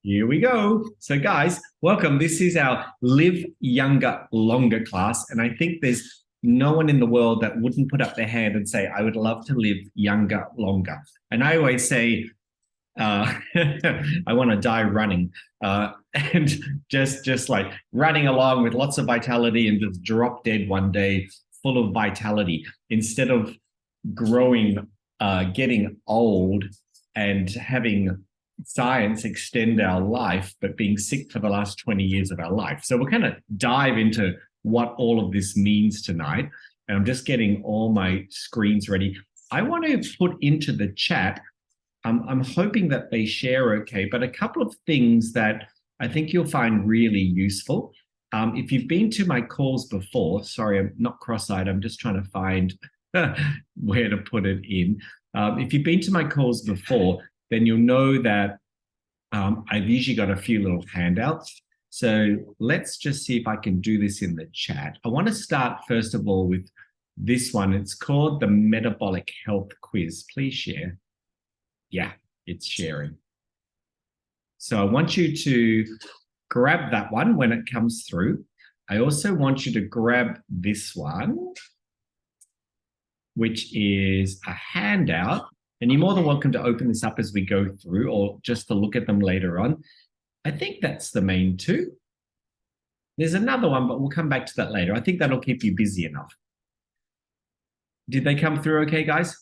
Here we go. So guys, welcome. This is our Live Younger, Longer class. And I think there's no one in the world that wouldn't put up their hand and say, I would love to live younger, longer. And I always say, I want to die running and just like running along with lots of vitality and just drop dead one day full of vitality instead of growing, getting old and having science extend our life, but being sick for the last 20 years of our life. So we'll kind of dive into what all of this means tonight. And I'm just getting all my screens ready. I want to put into the chat, I'm hoping that they share okay, but a couple of things that I think you'll find really useful. If you've been to my calls before, sorry, I'm not cross-eyed, I'm just trying to find where to put it in. If you've been to my calls before, then you'll know that I've usually got a few little handouts. So let's just see if I can do this in the chat. I want to start, first of all, with this one. It's called the Metabolic Health Quiz. Please share. Yeah, it's sharing. So I want you to grab that one when it comes through. I also want you to grab this one, which is a handout. And you're more than welcome to open this up as we go through or just to look at them later on. I think that's the main two. There's another one, but we'll come back to that later. I think that'll keep you busy enough. Did they come through okay, guys?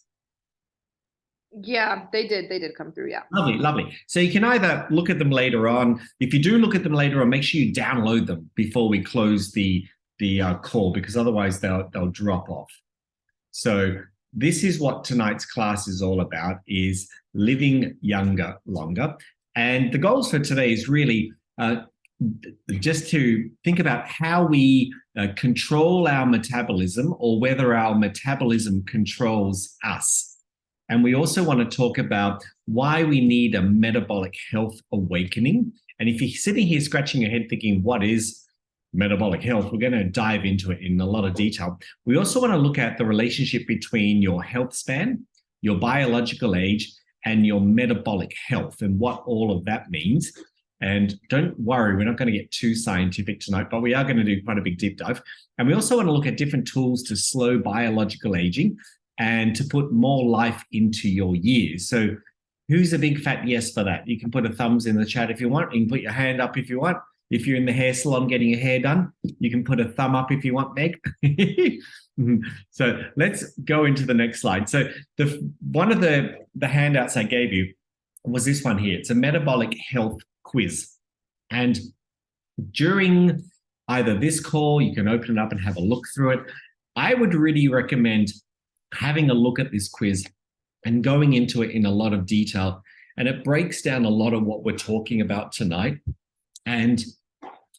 Yeah, they did. They did come through, yeah. Lovely, lovely. So you can either look at them later on. If you do look at them later on, make sure you download them before we close the call, because otherwise they'll drop off. So this is what tonight's class is all about, is living younger, longer. And the goals for today is really just to think about how we control our metabolism, or whether our metabolism controls us. And we also want to talk about why we need a metabolic health awakening. And if you're sitting here scratching your head thinking, what is metabolic health? We're going to dive into it in a lot of detail. We also want to look at the relationship between your health span, your biological age, and your metabolic health, and what all of that means. And don't worry, we're not going to get too scientific tonight, but we are going to do quite a big deep dive. And we also want to look at different tools to slow biological aging and to put more life into your years. So who's a big fat yes for that? You can put a thumbs in the chat if you want. You can put your hand up if you want. If you're in the hair salon getting your hair done, you can put a thumb up if you want, Meg. So let's go into the next slide. So one of the handouts I gave you was this one here. It's a metabolic health quiz. And during either this call, you can open it up and have a look through it. I would really recommend having a look at this quiz and going into it in a lot of detail. And it breaks down a lot of what we're talking about tonight. And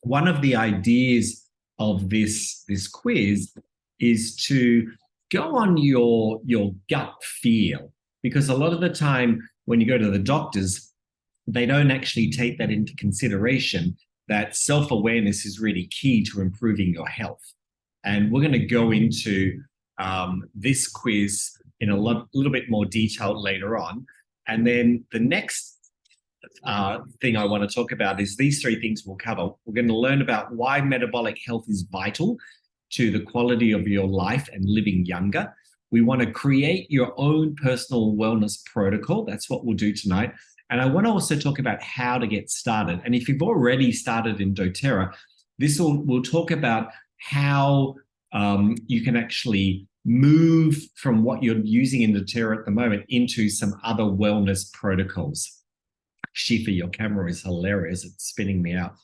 one of the ideas of this quiz is to go on your gut feel, because a lot of the time when you go to the doctors, they don't actually take that into consideration, that self-awareness is really key to improving your health. And we're going to go into this quiz in a little bit more detail later on. And then the next thing I want to talk about is these three things we'll cover. We're going to learn about why metabolic health is vital to the quality of your life and living younger. We want to create your own personal wellness protocol. That's what we'll do tonight. And I want to also talk about how to get started. And if you've already started in doTERRA, we'll talk about how you can actually move from what you're using in doTERRA at the moment into some other wellness protocols. Shifa, your camera is hilarious. It's spinning me out.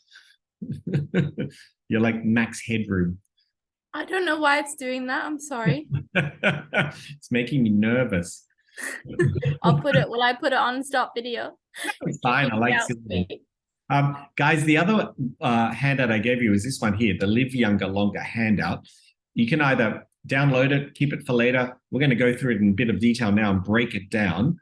You're like max headroom. I don't know why it's doing that. I'm sorry. It's making me nervous. Will I put it on stop video? It's fine. I like it. Guys, the other handout I gave you is this one here, the Live Younger, Longer handout. You can either download it, keep it for later. We're going to go through it in a bit of detail now and break it down.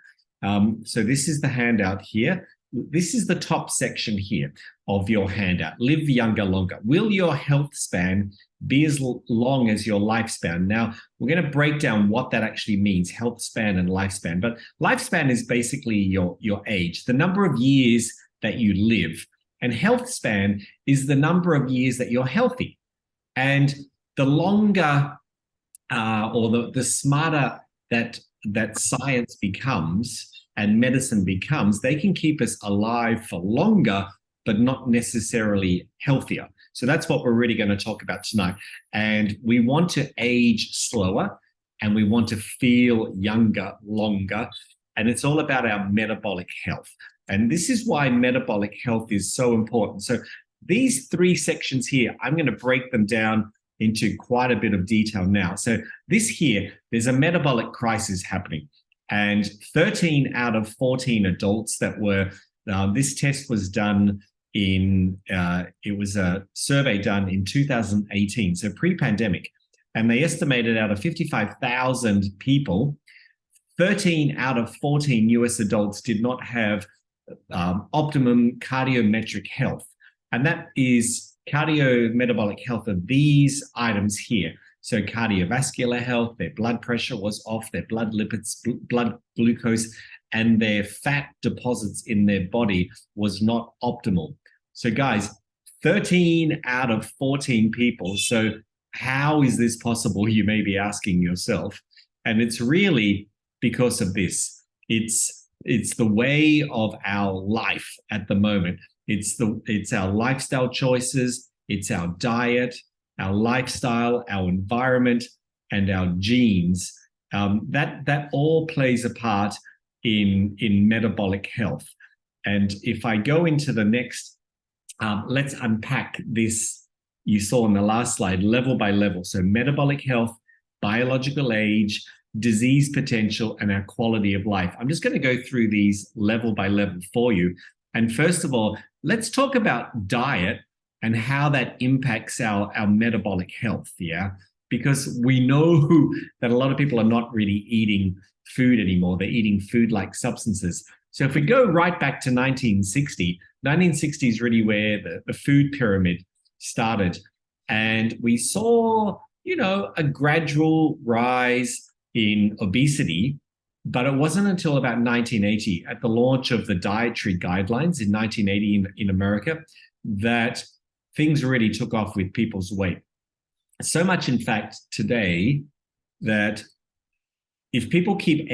So this is the handout here. This is the top section here of your handout. Live younger, longer. Will your health span be as long as your lifespan? Now, we're going to break down what that actually means, health span and lifespan. But lifespan is basically your age, the number of years that you live. And health span is the number of years that you're healthy. And the longer or the smarter that science becomes and medicine becomes, they can keep us alive for longer, but not necessarily healthier. So that's what we're really going to talk about tonight. And we want to age slower and we want to feel younger longer. And it's all about our metabolic health. And this is why metabolic health is so important. So these 3 sections here, I'm going to break them down into quite a bit of detail now. So this here, there's a metabolic crisis happening. And 13 out of 14 adults that were, this test was done in, it was a survey done in 2018, so pre-pandemic. And they estimated out of 55,000 people, 13 out of 14 US adults did not have optimum cardiometric health. And that is cardiometabolic health of these items here. So cardiovascular health, their blood pressure was off, their blood lipids, blood glucose, and their fat deposits in their body was not optimal. So guys, 13 out of 14 people. So how is this possible? You may be asking yourself. And it's really because of this. It's the way of our life at the moment. It's our lifestyle choices, it's our diet, our lifestyle, our environment, and our genes. That all plays a part in metabolic health. And if I go into the next, let's unpack this you saw in the last slide, level by level. So metabolic health, biological age, disease potential, and our quality of life. I'm just going to go through these level by level for you. And first of all, let's talk about diet and how that impacts our metabolic health, yeah? Because we know that a lot of people are not really eating food anymore. They're eating food-like substances. So if we go right back to 1960, 1960 is really where the food pyramid started. And we saw, a gradual rise in obesity, but it wasn't until about 1980, at the launch of the dietary guidelines in 1980 in America, that things really took off with people's weight. So much, in fact, today that if people keep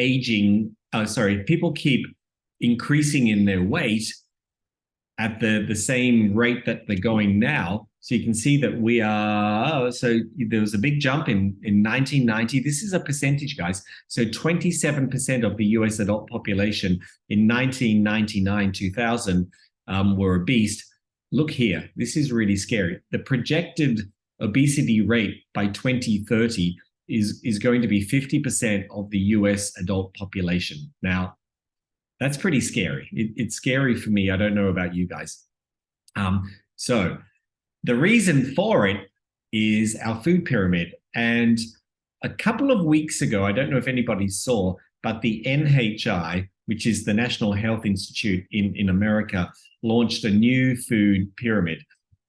people keep increasing in their weight at the same rate that they're going now, so you can see that we are, so there was a big jump in 1990. This is a percentage, guys. So 27% of the US adult population in 1999, 2000 were obese. Look here, this is really scary. The projected obesity rate by 2030 is going to be 50% of the US adult population. Now, that's pretty scary. It's scary for me. I don't know about you guys. So the reason for it is our food pyramid. And a couple of weeks ago, I don't know if anybody saw, but the NHI, which is the National Health Institute in America, launched a new food pyramid.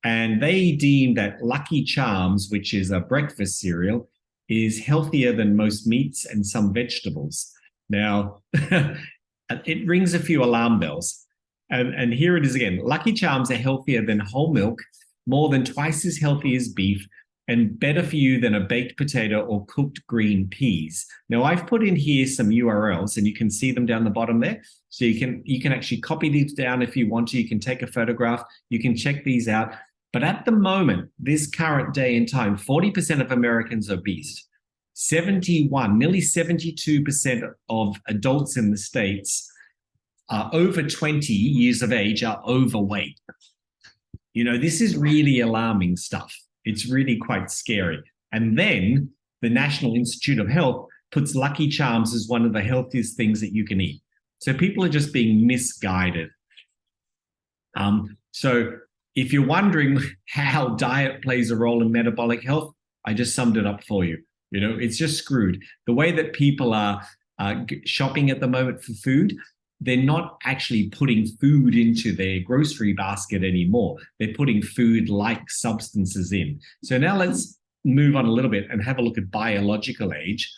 And they deemed that Lucky Charms, which is a breakfast cereal, is healthier than most meats and some vegetables. Now, it rings a few alarm bells. And here it is again. Lucky Charms are healthier than whole milk, more than twice as healthy as beef, and better for you than a baked potato or cooked green peas. Now, I've put in here some URLs, and you can see them down the bottom there. So you can actually copy these down if you want to. You can take a photograph. You can check these out. But at the moment, this current day and time, 40% of Americans are obese. 71, nearly 72% of adults in the States are over 20 years of age are overweight. This is really alarming stuff. It's really quite scary. And then the National Institute of Health puts Lucky Charms as one of the healthiest things that you can eat. So people are just being misguided. So if you're wondering how diet plays a role in metabolic health, I just summed it up for you. It's just screwed. The way that people are shopping at the moment for food, they're not actually putting food into their grocery basket anymore. They're putting food-like substances in. So now let's move on a little bit and have a look at biological age.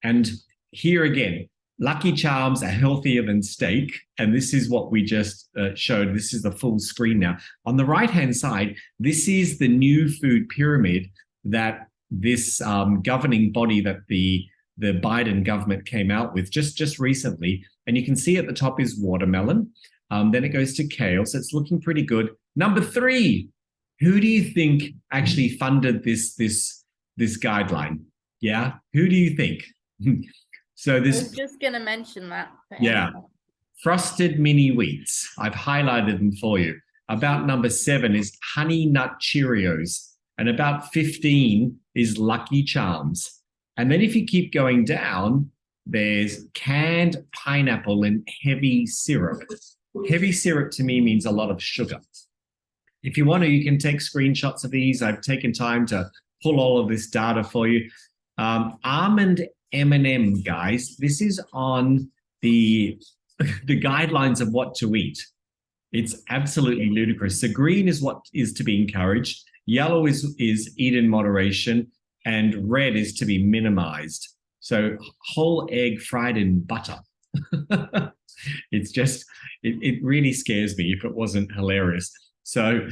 And here again, Lucky Charms are healthier than steak. And this is what we just showed. This is the full screen now. On the right-hand side, this is the new food pyramid that this governing body that the Biden government came out with just recently. And you can see at the top is watermelon. Then it goes to kale. So it's looking pretty good. Number 3, who do you think actually funded this guideline? Yeah, who do you think? So this, I was just going to mention that. Yeah, Frosted Mini Wheats. I've highlighted them for you. About number 7 is Honey Nut Cheerios. And about 15 is Lucky Charms. And then if you keep going down, there's canned pineapple and heavy syrup. Heavy syrup to me means a lot of sugar. If you want to, you can take screenshots of these. I've taken time to pull all of this data for you. Almond M&M, guys, this is on the guidelines of what to eat. It's absolutely ludicrous. So green is what is to be encouraged. Yellow is eat in moderation, and red is to be minimized. So whole egg fried in butter. It's just, it really scares me if it wasn't hilarious. So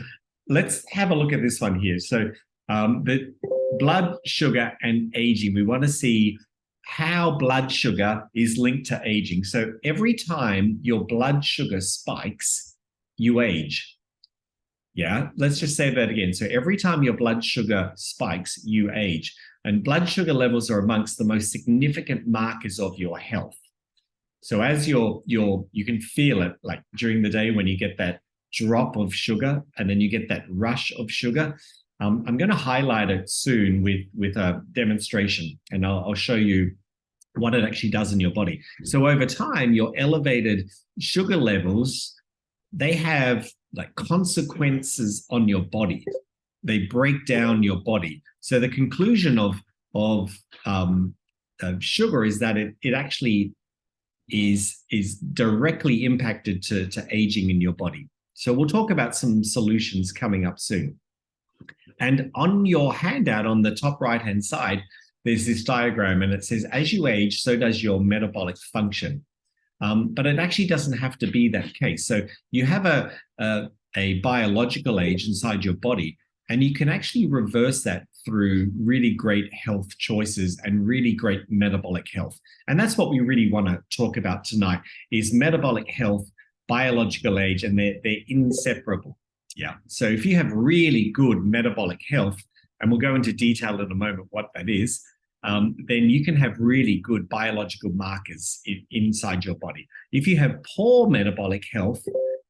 let's have a look at this one here. So the blood sugar and aging, we want to see how blood sugar is linked to aging. So every time your blood sugar spikes, you age. Yeah, let's just say that again. So every time your blood sugar spikes, you age. And blood sugar levels are amongst the most significant markers of your health. So as you can feel it like during the day when you get that drop of sugar and then you get that rush of sugar. I'm going to highlight it soon with a demonstration, and I'll show you what it actually does in your body. So over time, your elevated sugar levels, they have like consequences on your body. They break down your body. So the conclusion of sugar is that it actually is directly impacted to aging in your body. So we'll talk about some solutions coming up soon. And on your handout on the top right-hand side, there's this diagram, and it says, as you age, so does your metabolic function. But it actually doesn't have to be that case. So you have a biological age inside your body, and you can actually reverse that through really great health choices and really great metabolic health. And that's what we really want to talk about tonight, is metabolic health, biological age, and they're inseparable. Yeah. So if you have really good metabolic health, and we'll go into detail in a moment what that is, then you can have really good biological markers inside your body. If you have poor metabolic health,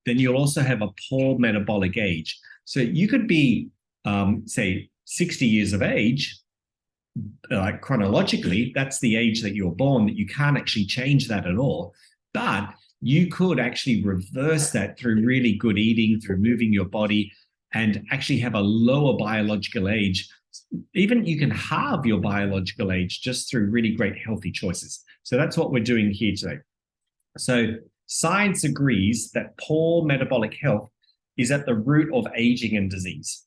then you'll also have a poor metabolic age. So you could be, say, 60 years of age, chronologically, that's the age that you're born, that you can't actually change that at all. But you could actually reverse that through really good eating, through moving your body, and actually have a lower biological age. Even you can halve your biological age just through really great healthy choices. So that's what we're doing here today. So science agrees that poor metabolic health is at the root of aging and disease.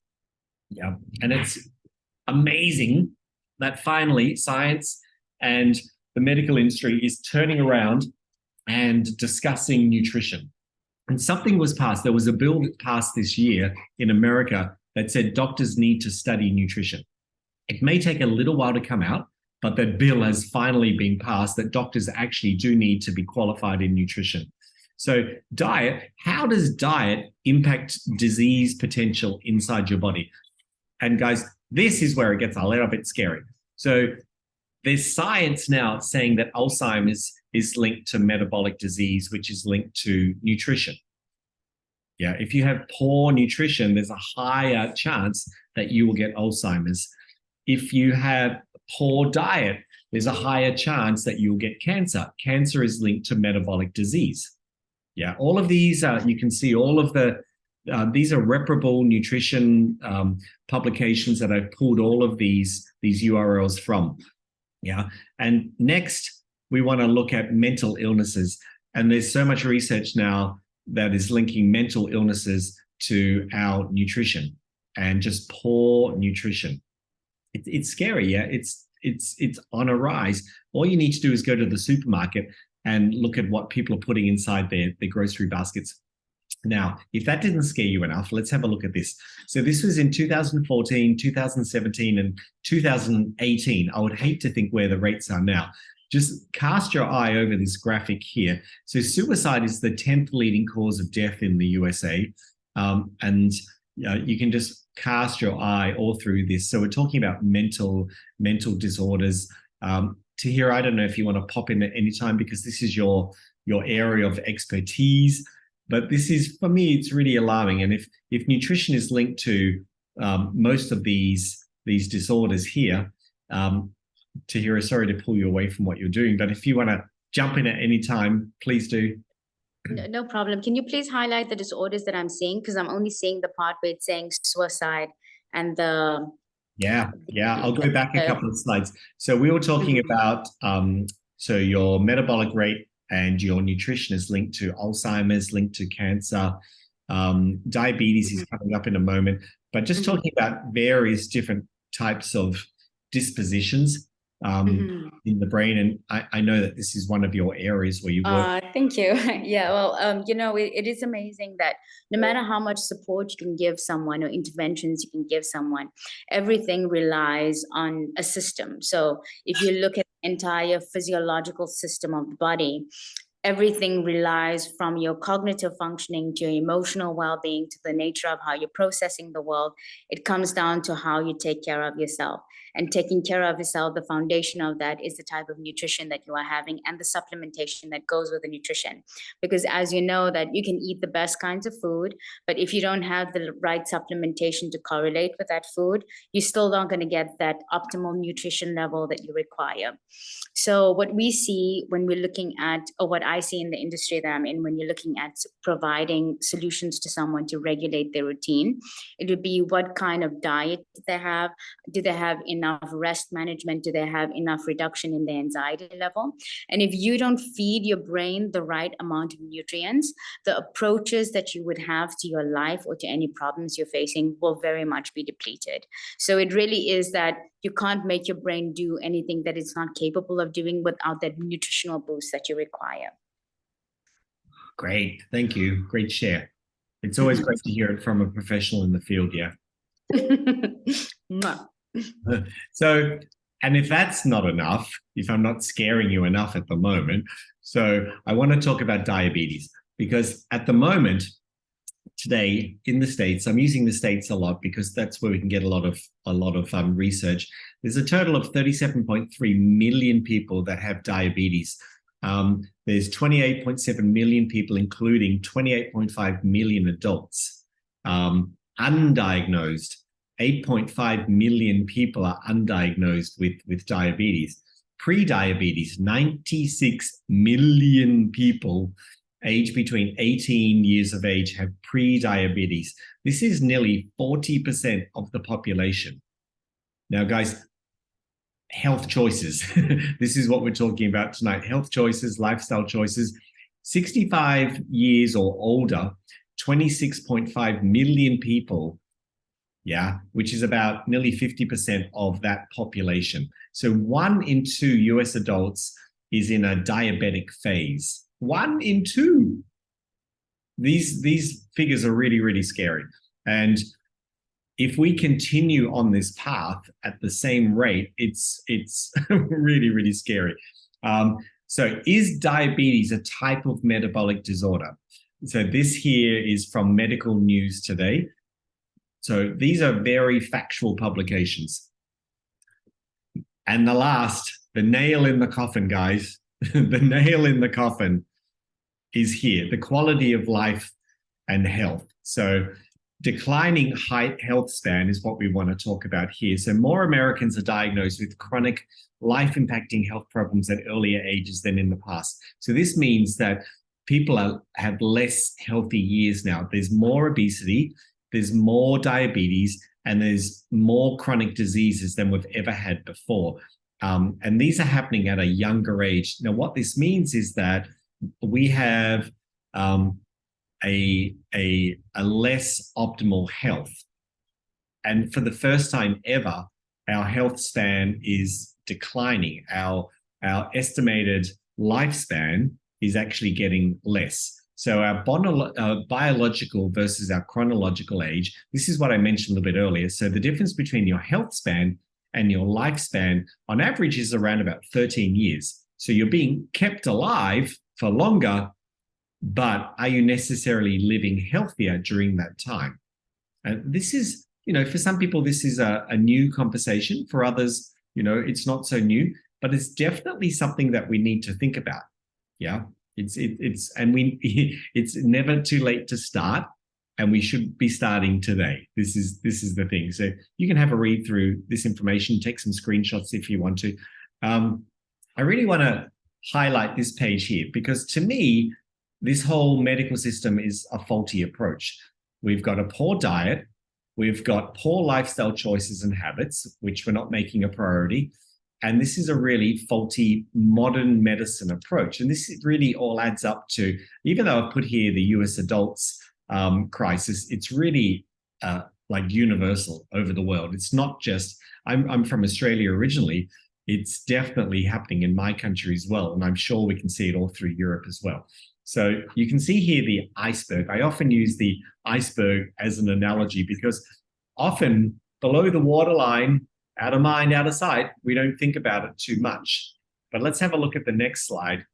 Yeah, and it's amazing that finally science and the medical industry is turning around and discussing nutrition. And something was passed. There was a bill that passed this year in America that said doctors need to study nutrition. It may take a little while to come out, but that bill has finally been passed that doctors actually do need to be qualified in nutrition. So diet, how does diet impact disease potential inside your body? And guys, this is where it gets a little bit scary. So there's science now saying that Alzheimer's is linked to metabolic disease, which is linked to nutrition. Yeah, if you have poor nutrition, there's a higher chance that you will get Alzheimer's. If you have poor diet, there's a higher chance that you'll get cancer. Cancer is linked to metabolic disease. Yeah, all of these, you can see all of these are reparable nutrition publications that I've pulled all of these URLs from. Yeah, and next, we want to look at mental illnesses. And there's so much research now that is linking mental illnesses to our nutrition and just poor nutrition. It's scary, yeah? It's on a rise. All you need to do is go to the supermarket and look at what people are putting inside their grocery baskets. Now, if that didn't scare you enough, let's have a look at this. So this was in 2014, 2017, and 2018. I would hate to think where the rates are now. Just cast your eye over this graphic here. So suicide is the 10th leading cause of death in the USA. And you can just cast your eye all through this. So we're talking about mental disorders. Tahir, I don't know if you want to pop in at any time, because this is your area of expertise. But this is, for me, it's really alarming. And if nutrition is linked to most of these disorders here, Tahira, sorry to pull you away from what you're doing, but if you want to jump in at any time, please do. No problem. Can you please highlight the disorders that I'm seeing? Because I'm only seeing the part where it's saying suicide and the... Yeah. I'll go back a couple of slides. So we were talking about, so your metabolic rate and your nutrition is linked to Alzheimer's, linked to cancer. Diabetes is coming up in a moment, but just talking about various different types of dispositions in the brain. And I know that this is one of your areas where you work. Thank you. Yeah, well, you know, it is amazing that no matter how much support you can give someone or interventions you can give someone, everything relies on a system. So if you look at the entire physiological system of the body, everything relies from your cognitive functioning to your emotional well-being to the nature of how you're processing the world. It comes down to how you take care of yourself. And taking care of yourself, the foundation of that is the type of nutrition that you are having and the supplementation that goes with the nutrition. Because as you know, that you can eat the best kinds of food, but if you don't have the right supplementation to correlate with that food, you're still not going to get that optimal nutrition level that you require. So what we see when we're looking at, or what I see in the industry that I'm in, when you're looking at providing solutions to someone to regulate their routine, it would be what kind of diet they have. Do they have enough rest management? Do they have enough reduction in their anxiety level? And if you don't feed your brain the right amount of nutrients, the approaches that you would have to your life or to any problems you're facing will very much be depleted. So it really is that you can't make your brain do anything that it's not capable of doing without that nutritional boost that you require. Great. Thank you. Great share. It's always great to hear it from a professional in the field. Yeah. So, and if that's not enough, if I'm not scaring you enough at the moment, so I want to talk about diabetes, because at the moment, today in the States, I'm using the States a lot because that's where we can get a lot of research. There's a total of 37.3 million people that have diabetes. There's 28.7 million people, including 28.5 million adults, undiagnosed. 8.5 million people are undiagnosed with diabetes. Pre-diabetes, 96 million people aged between 18 years of age have pre-diabetes. This is nearly 40% of the population. Now, guys, health choices. This is what we're talking about tonight. Health choices, lifestyle choices. 65 years or older, 26.5 million people, yeah, which is about nearly 50% of that population. So 1 in 2 US adults is in a diabetic phase. 1 in 2. These figures are really, really scary. And if we continue on this path at the same rate, it's really, really scary. So is diabetes a type of metabolic disorder? So this here is from Medical News Today. So these are very factual publications. And the last, the nail in the coffin, guys, the nail in the coffin is here, the quality of life and health. So declining height health span is what we want to talk about here. So more Americans are diagnosed with chronic life-impacting health problems at earlier ages than in the past. So this means that people have less healthy years now. There's more obesity, there's more diabetes, and there's more chronic diseases than we've ever had before. And these are happening at a younger age. Now, what this means is that we have a less optimal health. And for the first time ever, our health span is declining. Our estimated lifespan is actually getting less. So our biological versus our chronological age, this is what I mentioned a little bit earlier. So the difference between your health span and your lifespan on average is around about 13 years. So you're being kept alive for longer, but are you necessarily living healthier during that time? And this is, for some people, this is a new conversation. For others, it's not so new, but it's definitely something that we need to think about. Yeah. It's never too late to start, and we should be starting today. This is the thing. So you can have a read through this information, take some screenshots if you want to. I really want to highlight this page here because to me, this whole medical system is a faulty approach. We've got a poor diet, we've got poor lifestyle choices and habits, which we're not making a priority. And this is a really faulty modern medicine approach. And this really all adds up to, even though I've put here the US adults crisis, it's really like universal over the world. It's not just, I'm from Australia originally. It's definitely happening in my country as well. And I'm sure we can see it all through Europe as well. So you can see here the iceberg. I often use the iceberg as an analogy because often below the waterline, out of mind, out of sight, we don't think about it too much. But let's have a look at the next slide.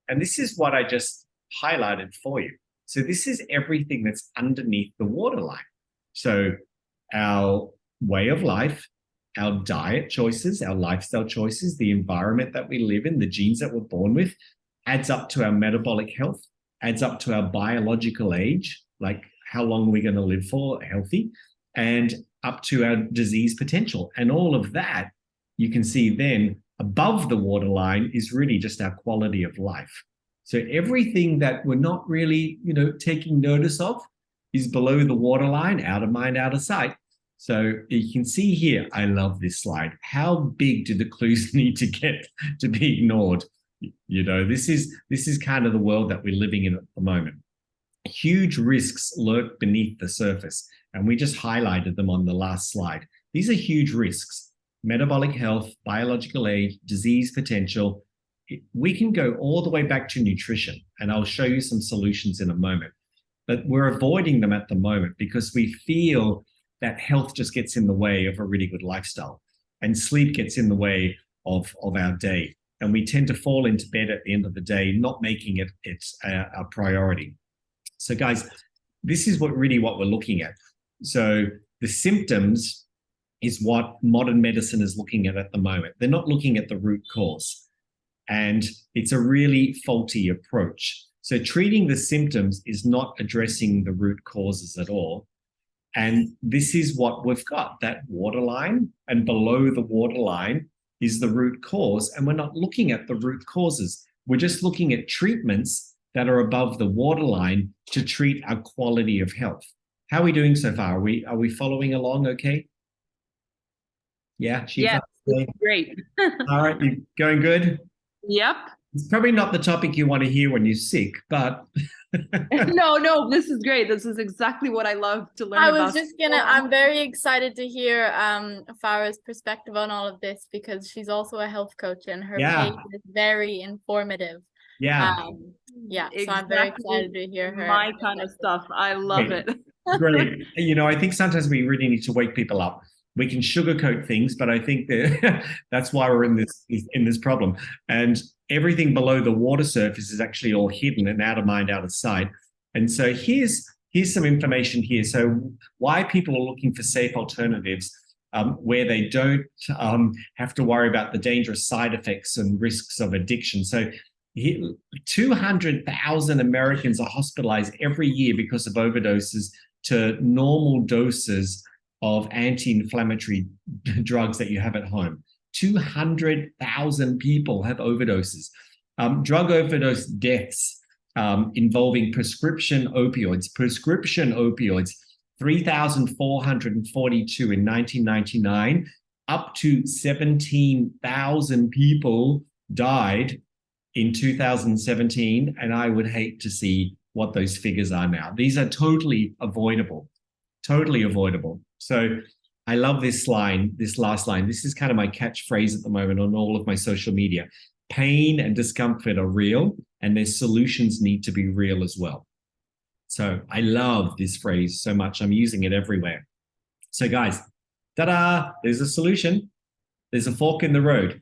And this is what I just highlighted for you. So this is everything that's underneath the waterline. So our way of life, our diet choices, our lifestyle choices, the environment that we live in, the genes that we're born with, adds up to our metabolic health, adds up to our biological age, like how long we're going to live for healthy, and up to our disease potential. And all of that, you can see then above the waterline is really just our quality of life. So everything that we're not really, taking notice of is below the waterline, out of mind, out of sight. So you can see here, I love this slide. How big do the clues need to get to be ignored? This is kind of the world that we're living in at the moment. Huge risks lurk beneath the surface, and we just highlighted them on the last slide. These are huge risks: metabolic health, biological age, disease potential. We can go all the way back to nutrition, and I'll show you some solutions in a moment. But we're avoiding them at the moment because we feel that health just gets in the way of a really good lifestyle, and sleep gets in the way of our day. And we tend to fall into bed at the end of the day, not making it a priority. So guys, this is what we're looking at. So the symptoms is what modern medicine is looking at the moment. They're not looking at the root cause. And it's a really faulty approach. So treating the symptoms is not addressing the root causes at all. And this is what we've got, that waterline, and below the waterline is the root cause. And we're not looking at the root causes. We're just looking at treatments that are above the waterline to treat our quality of health. How are we doing so far? Are we following along okay? Yeah, yeah, great. All right, you going good? Yep. It's probably not the topic you want to hear when you're sick, but no, this is great. This is exactly what I love to learn about. I'm very excited to hear Farah's perspective on all of this because she's also a health coach and her page is very informative. Yeah. Exactly. So I'm very excited to hear her. My kind of stuff. I love it. Great. I think sometimes we really need to wake people up. We can sugarcoat things, but I think that that's why we're in this problem. And everything below the water surface is actually all hidden and out of mind, out of sight. And so here's some information here. So why people are looking for safe alternatives where they don't have to worry about the dangerous side effects and risks of addiction. So 200,000 Americans are hospitalized every year because of overdoses to normal doses of anti-inflammatory drugs that you have at home. 200,000 people have overdoses. Drug overdose deaths involving prescription opioids, 3,442 in 1999, up to 17,000 people died in 2017, and I would hate to see what those figures are now. These are totally avoidable. So I love this line, this last line. This is kind of my catchphrase at the moment on all of my social media. pain and discomfort are real, and their solutions need to be real as well. So I love this phrase so much. I'm using it everywhere. So guys, ta-da, there's a solution. There's a fork in the road.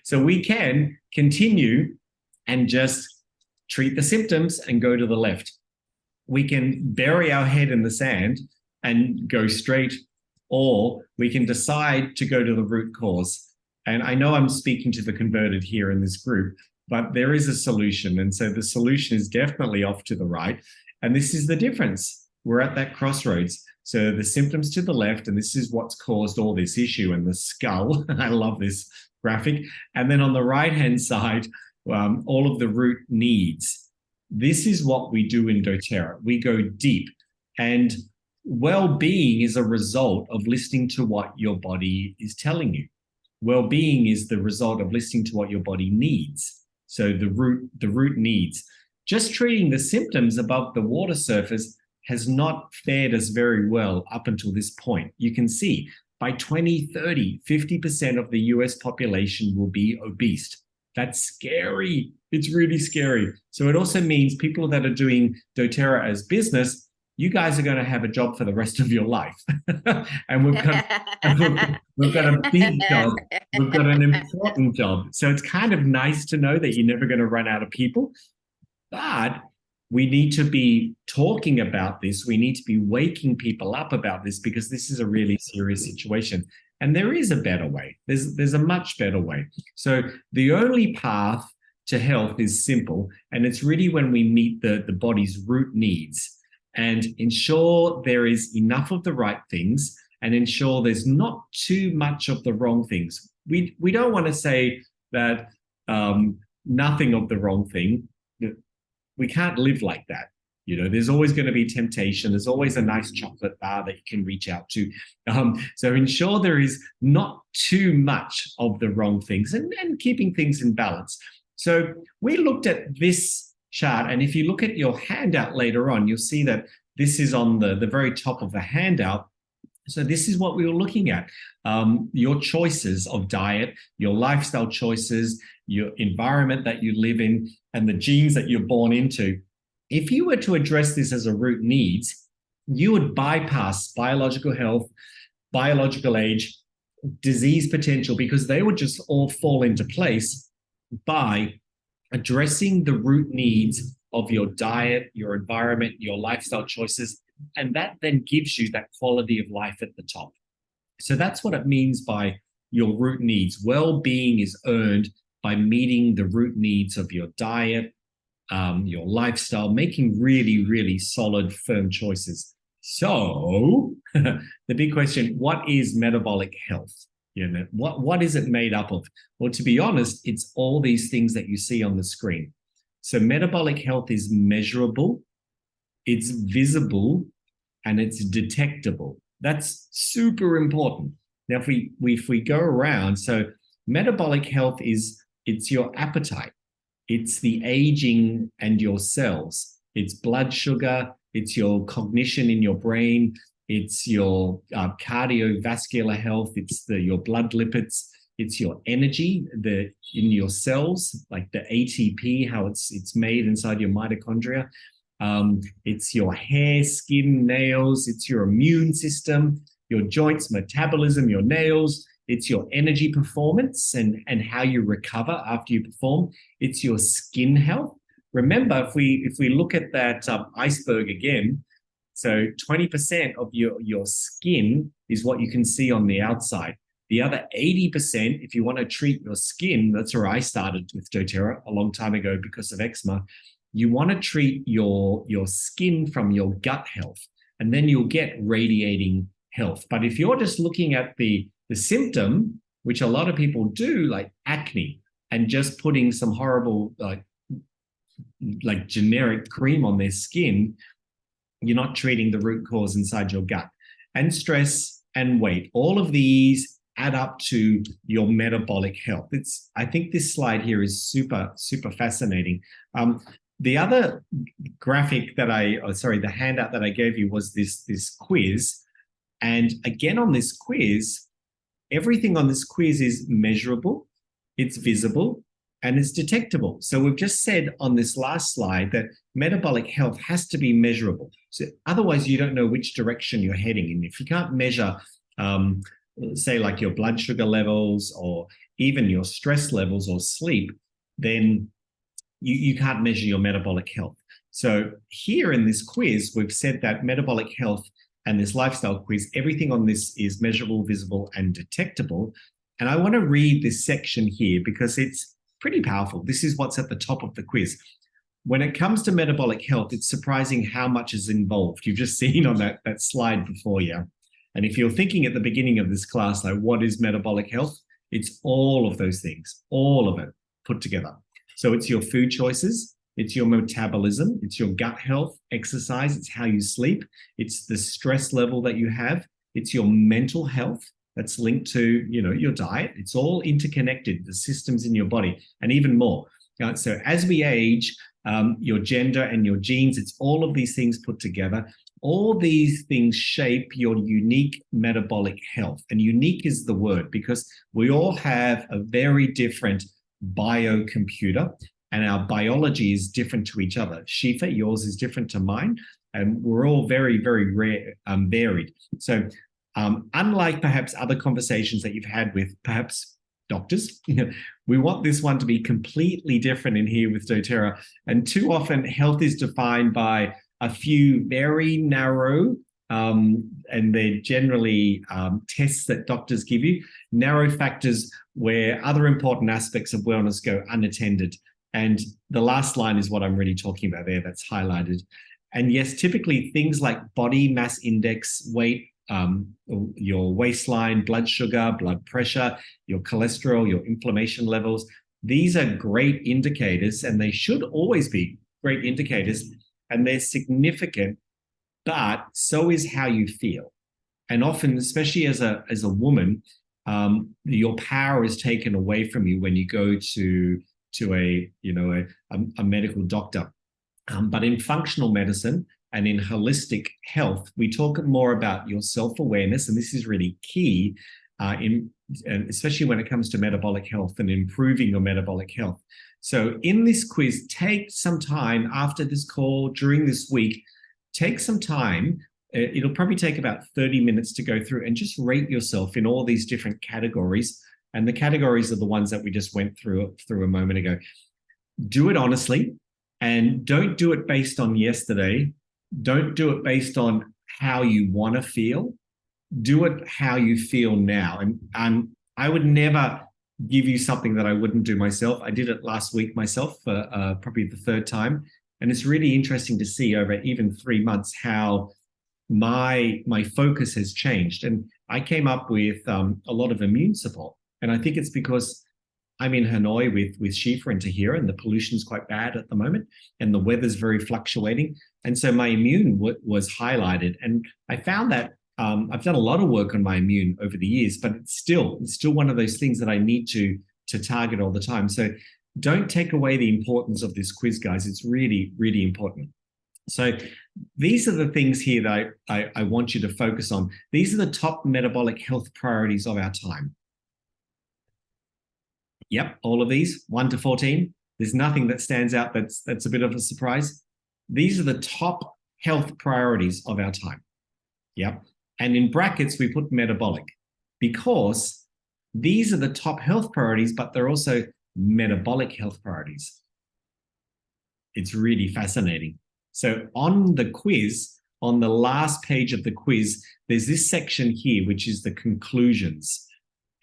So we can continue and just treat the symptoms and go to the left. We can bury our head in the sand and go straight, or we can decide to go to the root cause. And I know I'm speaking to the converted here in this group, but there is a solution. And so the solution is definitely off to the right. And this is the difference. We're at that crossroads. So the symptoms to the left, and this is what's caused all this issue, and the skull. I love this graphic. And then on the right-hand side, all of the root needs. This is what we do in doTERRA. We go deep, and well-being is a result of listening to what your body is telling you. Well-being is the result of listening to what your body needs. So the root needs. Just treating the symptoms above the water surface has not fared us very well up until this point. You can see by 2030, 50% of the US population will be obese. That's scary. It's really scary. So it also means people that are doing doTERRA as business, you guys are going to have a job for the rest of your life. And we've got a big job. We've got an important job. So it's kind of nice to know that you're never going to run out of people. But we need to be talking about this. We need to be waking people up about this, because this is a really serious situation. And there is a better way. There's a much better way. So the only path to health is simple. And it's really when we meet the body's root needs and ensure there is enough of the right things and ensure there's not too much of the wrong things. We don't want to say that nothing of the wrong thing. We can't live like that. You know, there's always going to be temptation. There's always a nice chocolate bar that you can reach out to. So ensure there is not too much of the wrong things and keeping things in balance. So we looked at this chart, and if you look at your handout later on, you'll see that this is on the very top of the handout. So this is what we were looking at. Your choices of diet, your lifestyle choices, your environment that you live in, and the genes that you're born into. If you were to address this as a root needs, you would bypass biological health, biological age, disease potential, because they would just all fall into place by addressing the root needs of your diet, your environment, your lifestyle choices, and that then gives you that quality of life at the top. So that's what it means by your root needs. Well-being is earned by meeting the root needs of your diet, your lifestyle, making really, really solid, firm choices. So the big question, what is metabolic health? You know, what is it made up of? Well, to be honest, it's all these things that you see on the screen. So metabolic health is measurable, it's visible, and it's detectable. That's super important. Now, if we go around, so metabolic health it's your appetite, it's the aging and your cells, it's blood sugar, it's your cognition in your brain, it's your cardiovascular health, it's your blood lipids, it's your energy in your cells, like the ATP, how it's made inside your mitochondria. It's your hair, skin, nails, it's your immune system, your joints, metabolism, your nails, it's your energy performance and how you recover after you perform. It's your skin health. Remember, if we look at that iceberg again, so 20% of your skin is what you can see on the outside. The other 80%, if you want to treat your skin, that's where I started with doTERRA a long time ago because of eczema. You want to treat your skin from your gut health, and then you'll get radiating health. But if you're just looking at the symptom, which a lot of people do, like acne, and just putting some horrible like generic cream on their skin, you're not treating the root cause inside your gut. And stress and weight, all of these add up to your metabolic health. I think this slide here is super, super fascinating. The other graphic that the handout that I gave you was this quiz. And again, on this quiz, everything on this quiz is measurable, it's visible, and it's detectable. So we've just said on this last slide that metabolic health has to be measurable. So otherwise you don't know which direction you're heading in. If you can't measure, say like your blood sugar levels or even your stress levels or sleep, then you can't measure your metabolic health. So here in this quiz, we've said that metabolic health and this lifestyle quiz, everything on this is measurable, visible, and detectable. And I want to read this section here because it's pretty powerful. This is what's at the top of the quiz. When it comes to metabolic health, it's surprising how much is involved. You've just seen on that slide before you. And if you're thinking at the beginning of this class, like, what is metabolic health? It's all of those things, all of it put together. So it's your food choices, it's your metabolism, it's your gut health, exercise, it's how you sleep, it's the stress level that you have, it's your mental health that's linked to, your diet. It's all interconnected, the systems in your body, and even more. So as we age, your gender and your genes, it's all of these things put together. All these things shape your unique metabolic health. And unique is the word because we all have a very different biocomputer and our biology is different to each other. Shifa, yours is different to mine, and we're all very, very varied. So unlike perhaps other conversations that you've had with perhaps doctors, we want this one to be completely different in here with doTERRA. And too often health is defined by a few very narrow, and they're generally tests that doctors give you, narrow factors where other important aspects of wellness go unattended. And the last line is what I'm really talking about there, that's highlighted. And yes, typically things like body mass index, weight, your waistline, blood sugar, blood pressure, your cholesterol, your inflammation levels, these are great indicators, and they should always be great indicators. And they're significant, but so is how you feel. And often, especially as a woman, your power is taken away from you when you go to a medical doctor. But in functional medicine and in holistic health, we talk more about your self-awareness, and this is really key, and especially when it comes to metabolic health and improving your metabolic health. So in this quiz, take some time after this call, during this week, take some time. It'll probably take about 30 minutes to go through and just rate yourself in all these different categories. And the categories are the ones that we just went through a moment ago. Do it honestly, and don't do it based on yesterday. Don't do it based on how you want to feel. Do it how you feel now. And I would never give you something that I wouldn't do myself. I did it last week myself for probably the third time. And it's really interesting to see over even 3 months how my focus has changed. And I came up with a lot of immune support. And I think it's because I'm in Hanoi with Shifa and Tahira, and the pollution's quite bad at the moment, and the weather's very fluctuating. And so my immune was highlighted. And I found that I've done a lot of work on my immune over the years, but it's still one of those things that I need to target all the time. So don't take away the importance of this quiz, guys. It's really, really important. So these are the things here that I want you to focus on. These are the top metabolic health priorities of our time. Yep, all of these, 1 to 14. There's nothing that stands out that's a bit of a surprise. These are the top health priorities of our time. Yep. And in brackets, we put metabolic because these are the top health priorities, but they're also metabolic health priorities. It's really fascinating. So on the quiz, on the last page of the quiz, there's this section here, which is the conclusions.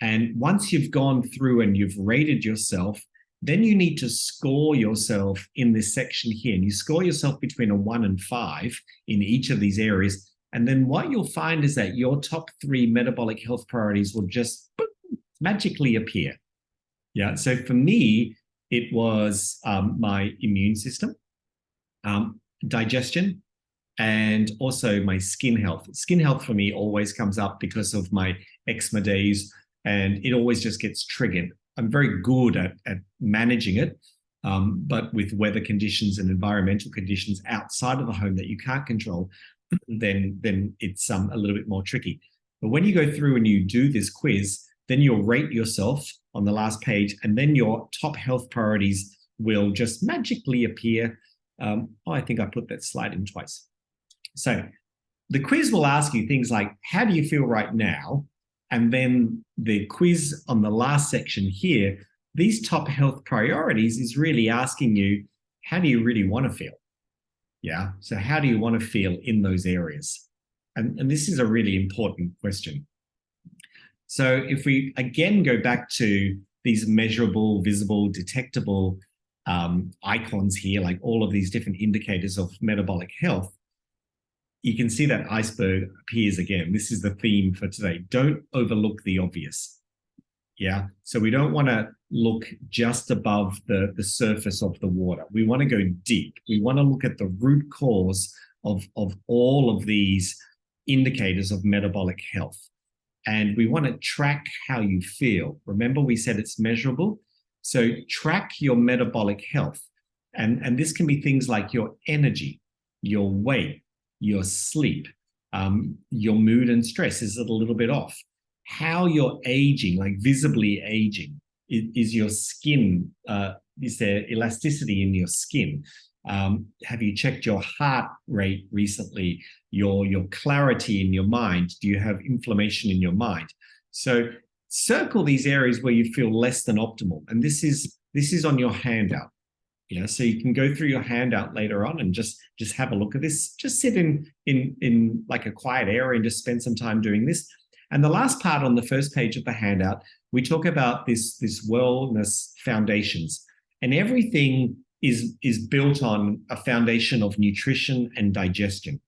And once you've gone through and you've rated yourself, then you need to score yourself in this section here. And you score yourself between a 1 and 5 in each of these areas. And then what you'll find is that your top 3 metabolic health priorities will just magically appear. Yeah. So for me, it was my immune system, digestion, and also my skin health. Skin health for me always comes up because of my eczema days, and it always just gets triggered. I'm very good at managing it, but with weather conditions and environmental conditions outside of the home that you can't control, then it's a little bit more tricky. But when you go through and you do this quiz, then you'll rate yourself on the last page, and then your top health priorities will just magically appear. I think I put that slide in twice. So the quiz will ask you things like, how do you feel right now? And then the quiz on the last section here, these top health priorities is really asking you, how do you really want to feel? Yeah, so how do you want to feel in those areas? And this is a really important question. So if we again go back to these measurable, visible, detectable icons here, like all of these different indicators of metabolic health, you can see that iceberg appears again. This is the theme for today. Don't overlook the obvious. Yeah, so we don't want to look just above the surface of the water. We want to go deep. We want to look at the root cause of all of these indicators of metabolic health. And we want to track how you feel. Remember, we said it's measurable. So track your metabolic health. And this can be things like your energy, your weight, your sleep, your mood and stress. Is it a little bit off? How you're aging, like visibly aging. Is your skin, is there elasticity in your skin? Have you checked your heart rate recently? Your clarity in your mind? Do you have inflammation in your mind? So circle these areas where you feel less than optimal. And this is on your handout. Yeah, so you can go through your handout later on and just have a look at this. Just sit in like a quiet area and just spend some time doing this. And the last part on the first page of the handout, we talk about this wellness foundations, and everything is built on a foundation of nutrition and digestion.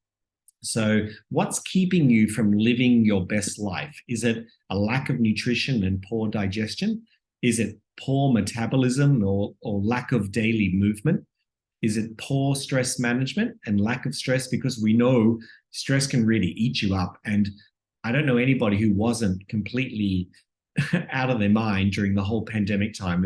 So what's keeping you from living your best life? Is it a lack of nutrition and poor digestion? Is it poor metabolism or lack of daily movement? Is it poor stress management and lack of stress? Because we know stress can really eat you up. And I don't know anybody who wasn't completely out of their mind during the whole pandemic time.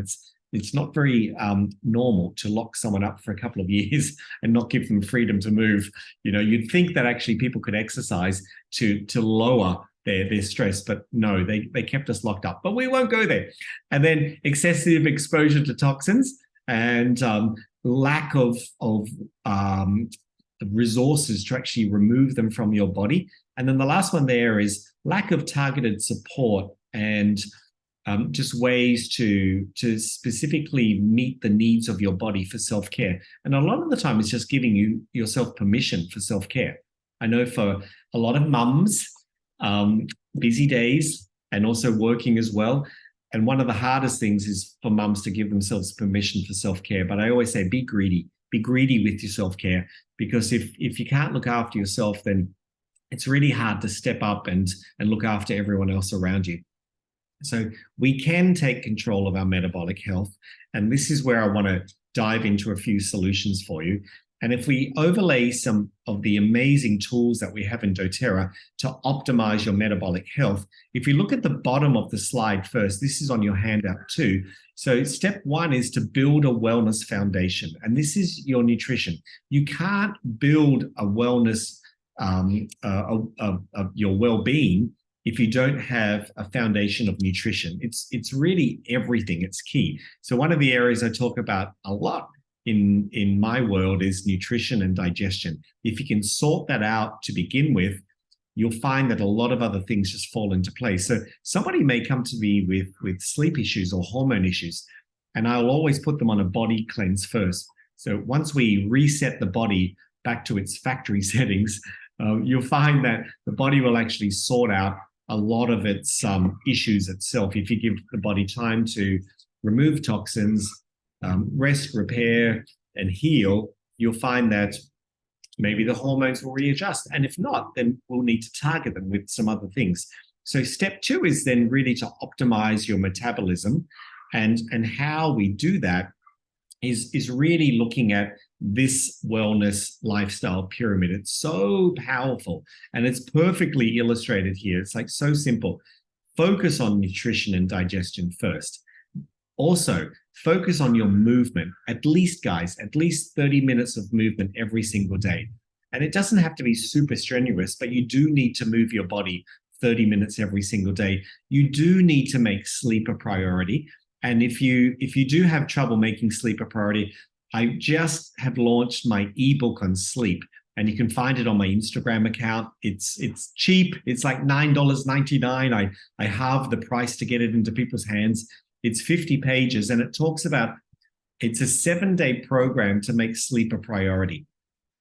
It's not very normal to lock someone up for a couple of years and not give them freedom to move. You know, you'd think that actually people could exercise to lower their stress, but no, they kept us locked up. But we won't go there. And then excessive exposure to toxins and lack of resources to actually remove them from your body. And then the last one there is lack of targeted support and just ways to specifically meet the needs of your body for self-care. And a lot of the time it's just giving yourself permission for self-care. I know for a lot of mums, busy days and also working as well. And one of the hardest things is for mums to give themselves permission for self-care. But I always say, be greedy with your self-care, because if you can't look after yourself, then it's really hard to step up and look after everyone else around you. So we can take control of our metabolic health. And this is where I want to dive into a few solutions for you. And if we overlay some of the amazing tools that we have in doTERRA to optimize your metabolic health, if you look at the bottom of the slide first, this is on your handout too. So step one is to build a wellness foundation. And this is your nutrition. You can't build a wellness, your well-being, if you don't have a foundation of nutrition. It's really everything. It's key. So one of the areas I talk about a lot in my world is nutrition and digestion. If you can sort that out to begin with, you'll find that a lot of other things just fall into place. So somebody may come to me with sleep issues or hormone issues, and I'll always put them on a body cleanse first. So once we reset the body back to its factory settings, you'll find that the body will actually sort out a lot of its issues itself. If you give the body time to remove toxins, rest, repair, and heal, you'll find that maybe the hormones will readjust. And if not, then we'll need to target them with some other things. So step two is then really to optimize your metabolism. And how we do that is really looking at this wellness lifestyle pyramid. It's so powerful and it's perfectly illustrated here. It's like so simple. Focus on nutrition and digestion first. Also, focus on your movement. At least 30 minutes of movement every single day. And it doesn't have to be super strenuous, but you do need to move your body 30 minutes every single day. You do need to make sleep a priority. And if you do have trouble making sleep a priority, I just have launched my ebook on sleep, and you can find it on my Instagram account. It's cheap. It's like $9.99. I halved the price to get it into people's hands. It's 50 pages, and it talks about, it's a 7-day program to make sleep a priority.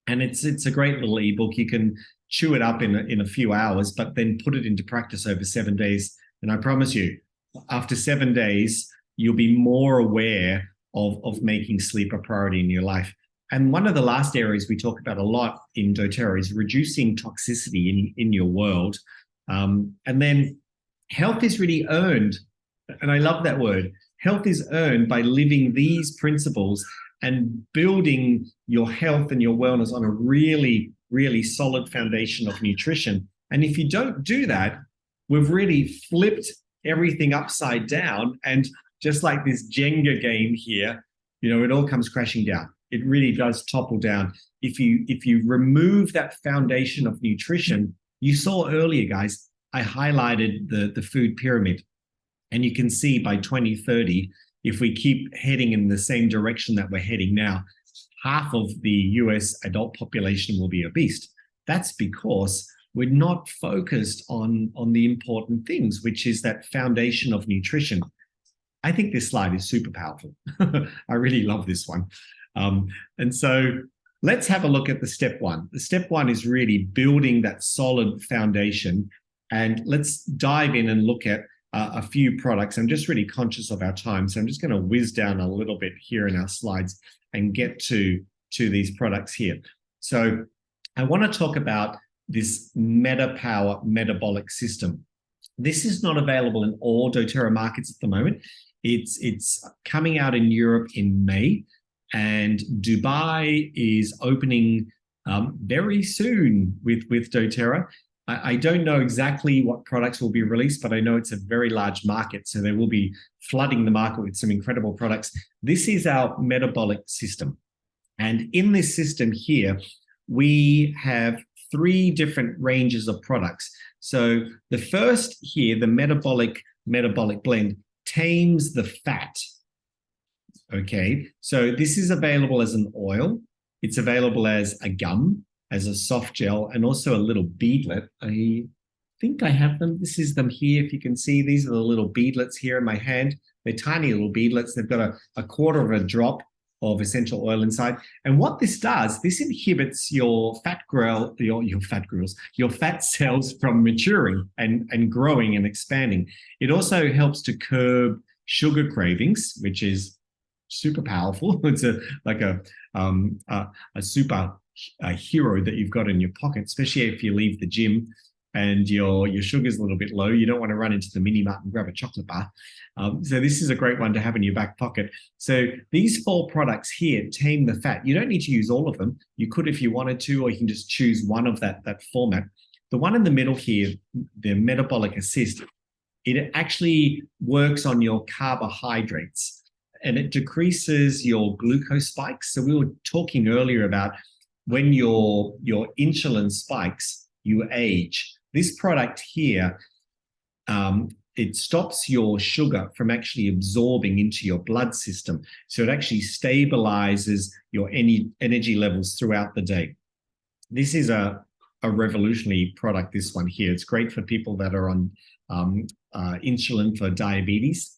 And it's a great little ebook. You can chew it up in a few hours, but then put it into practice over 7 days. And I promise you, after 7 days, you'll be more aware of making sleep a priority in your life. And one of the last areas we talk about a lot in doTERRA is reducing toxicity in your world. And then health is really earned. And I love that word. Health is earned by living these principles and building your health and your wellness on a really, really solid foundation of nutrition. And if you don't do that, we've really flipped everything upside down. And just like this Jenga game here, it all comes crashing down. It really does topple down. If you remove that foundation of nutrition, you saw earlier, guys, I highlighted the food pyramid. And you can see by 2030, if we keep heading in the same direction that we're heading now, half of the US adult population will be obese. That's because we're not focused on the important things, which is that foundation of nutrition. I think this slide is super powerful. I really love this one. And so let's have a look at the step one. The step one is really building that solid foundation. And let's dive in and look at a few products. I'm just really conscious of our time, so I'm just going to whiz down a little bit here in our slides and get to these products here. So I want to talk about this MetaPWR metabolic system. This is not available in all doTERRA markets at the moment. It's coming out in Europe in May, and Dubai is opening very soon with doTERRA. I don't know exactly what products will be released, but I know it's a very large market, so they will be flooding the market with some incredible products. This is our metabolic system. And in this system here, we have 3 different ranges of products. So the first here, the metabolic blend, tames the fat. Okay, so this is available as an oil. It's available as a gum, as a soft gel, and also a little beadlet. I think I have them. This is them here. If you can see, these are the little beadlets here in my hand. They're tiny little beadlets. They've got a quarter of a drop of essential oil inside. And what this does, this inhibits your fat cells from maturing and growing and expanding. It also helps to curb sugar cravings, which is super powerful. It's like a super hero that you've got in your pocket, especially if you leave the gym and your sugar's a little bit low. You don't want to run into the mini mart and grab a chocolate bar. So this is a great one to have in your back pocket. So these 4 products here tame the fat. You don't need to use all of them. You could if you wanted to, or you can just choose one of that format. The one in the middle here, the metabolic assist, it actually works on your carbohydrates and it decreases your glucose spikes. So we were talking earlier about when your insulin spikes, you age. This product here, it stops your sugar from actually absorbing into your blood system. So it actually stabilizes your energy levels throughout the day. This is a revolutionary product, this one here. It's great for people that are on insulin for diabetes.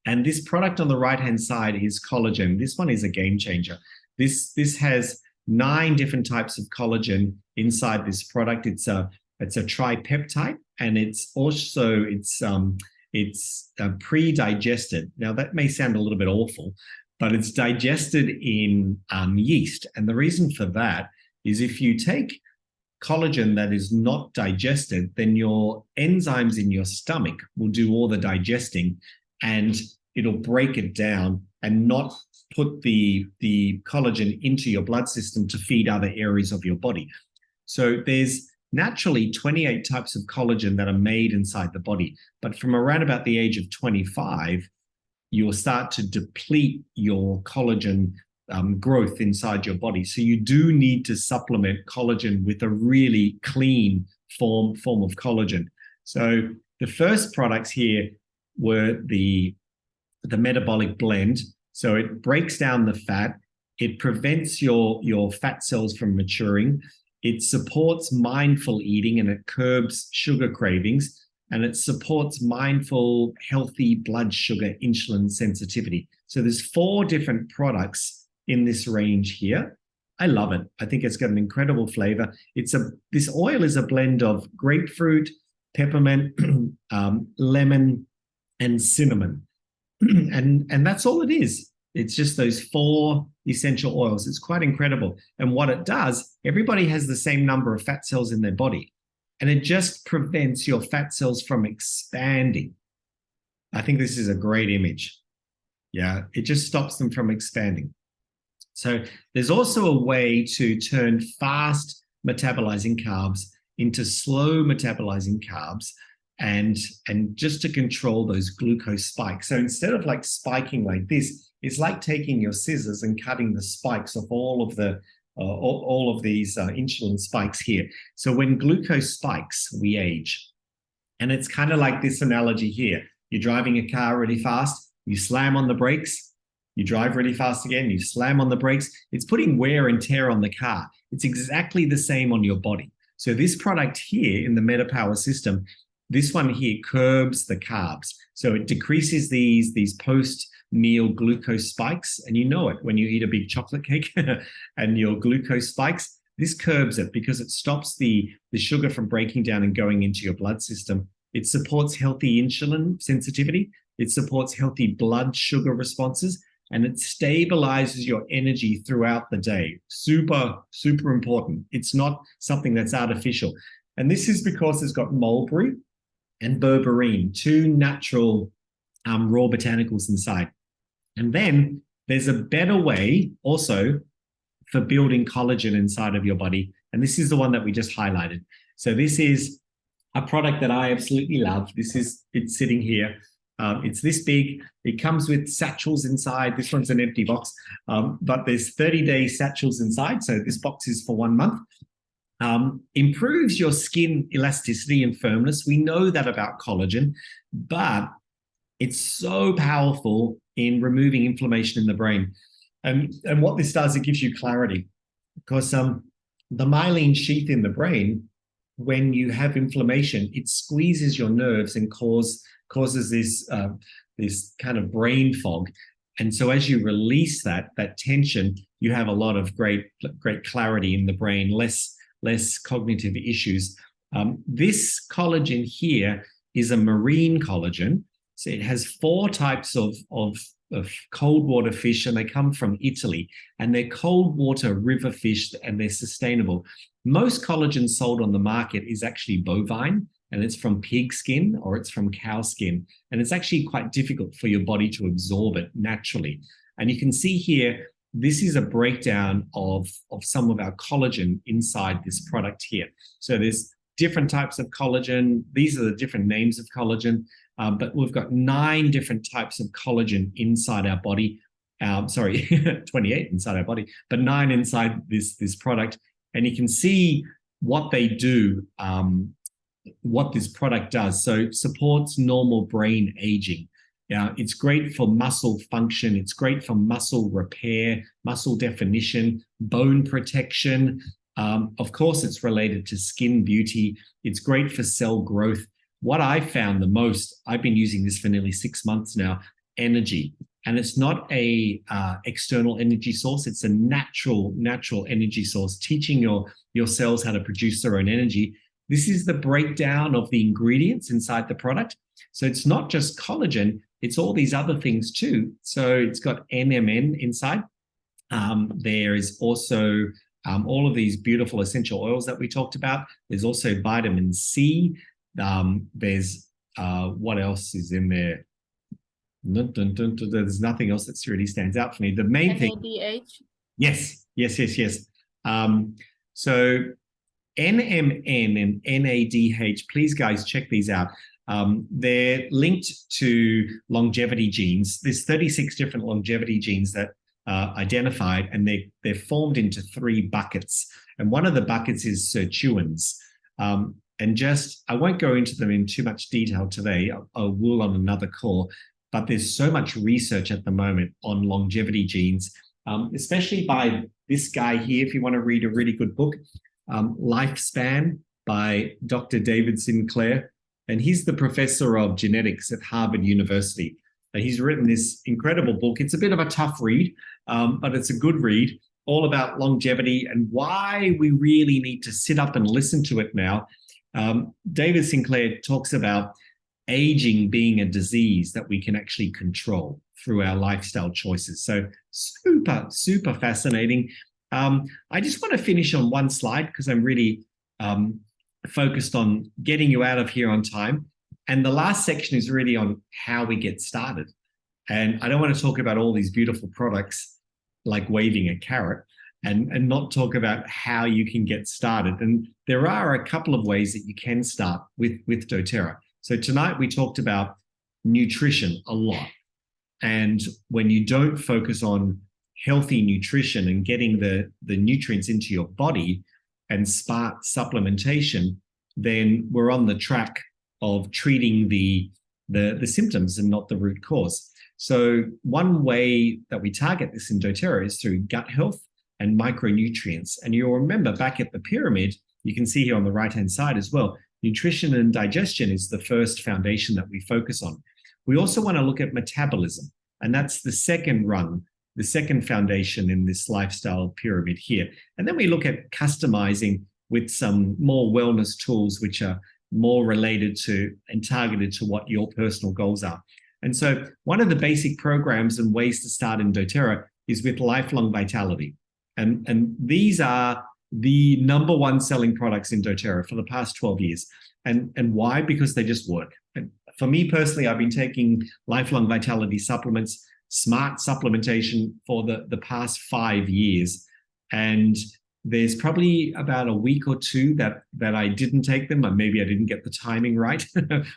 And this product on the right-hand side is collagen. This one is a game changer. This has 9 different types of collagen inside this product. It's a tripeptide, and it's also pre-digested. Now that may sound a little bit awful, but it's digested in yeast. And the reason for that is if you take collagen that is not digested, then your enzymes in your stomach will do all the digesting, and it'll break it down and not put the collagen into your blood system to feed other areas of your body. So there's naturally 28 types of collagen that are made inside the body. But from around about the age of 25, you'll start to deplete your collagen growth inside your body. So you do need to supplement collagen with a really clean form of collagen. So the first products here were the metabolic blend. So it breaks down the fat. It prevents your fat cells from maturing. It supports mindful eating and it curbs sugar cravings. And it supports mindful, healthy blood sugar insulin sensitivity. So there's 4 different products in this range here. I love it. I think it's got an incredible flavor. This oil is a blend of grapefruit, peppermint, lemon, and cinnamon. And that's all it is. It's just those 4 essential oils. It's quite incredible. And what it does, everybody has the same number of fat cells in their body. And it just prevents your fat cells from expanding. I think this is a great image. Yeah, it just stops them from expanding. So there's also a way to turn fast metabolizing carbs into slow metabolizing carbs and just to control those glucose spikes. So instead of like spiking like this, it's like taking your scissors and cutting the spikes off all of these insulin spikes here. So when glucose spikes, we age. And it's kind of like this analogy here. You're driving a car really fast, you slam on the brakes, you drive really fast again, you slam on the brakes. It's putting wear and tear on the car. It's exactly the same on your body. So this product here in the MetaPWR system, this one here curbs the carbs. So it decreases these post-meal glucose spikes. And you know it when you eat a big chocolate cake and your glucose spikes. This curbs it because it stops the sugar from breaking down and going into your blood system. It supports healthy insulin sensitivity. It supports healthy blood sugar responses. And it stabilizes your energy throughout the day. Super, super important. It's not something that's artificial. And this is because it's got mulberry and berberine, 2 natural raw botanicals inside. And then there's a better way also for building collagen inside of your body. And this is the one that we just highlighted. So this is a product that I absolutely love. It's sitting here. It's this big. It comes with satchels inside. This one's an empty box, but there's 30-day satchels inside. So this box is for 1 month. Improves your skin elasticity and firmness. We know that about collagen, but it's so powerful in removing inflammation in the brain. And what this does, it gives you clarity because the myelin sheath in the brain, when you have inflammation, it squeezes your nerves and causes this kind of brain fog. And so as you release that tension, you have a lot of great clarity in the brain, less cognitive issues. This collagen here is a marine collagen. So it has 4 types of cold water fish, and they come from Italy. And they're cold water river fish, and they're sustainable. Most collagen sold on the market is actually bovine, and it's from pig skin or it's from cow skin. And it's actually quite difficult for your body to absorb it naturally. And you can see here, this is a breakdown of some of our collagen inside this product here. So there's different types of collagen. These are the different names of collagen, but we've got 9 different types of collagen inside our body. 28 inside our body, but 9 inside this product. And you can see what they do, what this product does. So it supports normal brain aging. It's great for muscle function. It's great for muscle repair, muscle definition, bone protection. Of course, it's related to skin beauty. It's great for cell growth. What I found the most, I've been using this for nearly 6 months now, energy. And it's not a external energy source. It's a natural energy source, teaching your cells how to produce their own energy. This is the breakdown of the ingredients inside the product. So it's not just collagen, it's all these other things too. So it's got NMN inside. There is also all of these beautiful essential oils that we talked about. There's also vitamin C. There's what else is in there? There's nothing else that really stands out for me. The main thing. NADH. Yes. So NMN and NADH, please guys check these out. They're linked to longevity genes. There's 36 different longevity genes that are identified, and they're formed into 3 buckets. And one of the buckets is sirtuins. And just, I won't go into them in too much detail today. I will on another call, but there's so much research at the moment on longevity genes, especially by this guy here, if you want to read a really good book, Lifespan by Dr. David Sinclair. And he's the professor of genetics at Harvard University. He's written this incredible book. It's a bit of a tough read, but it's a good read, all about longevity and why we really need to sit up and listen to it now. David Sinclair talks about aging being a disease that we can actually control through our lifestyle choices. So super, super fascinating. I just want to finish on one slide because I'm really focused on getting you out of here on time. And the last section is really on how we get started. And I don't want to talk about all these beautiful products like waving a carrot and not talk about how you can get started. And there are a couple of ways that you can start with doTERRA. So tonight we talked about nutrition a lot. And when you don't focus on healthy nutrition and getting the nutrients into your body and smart supplementation, then we're on the track of treating the symptoms and not the root cause. So one way that we target this in doTERRA is through gut health and micronutrients. And you'll remember back at the pyramid, you can see here on the right-hand side as well, nutrition and digestion is the first foundation that we focus on. We also want to look at metabolism, and that's the second rung, the second foundation in this lifestyle pyramid here. And then we look at customizing with some more wellness tools, which are more related to and targeted to what your personal goals are. And so one of the basic programs and ways to start in doTERRA is with lifelong vitality. And these are the number one selling products in doTERRA for the past 12 years. And why? Because they just work. And for me personally, I've been taking lifelong vitality supplements, smart supplementation for the past 5 years. And there's probably about a week or two that I didn't take them, or maybe I didn't get the timing right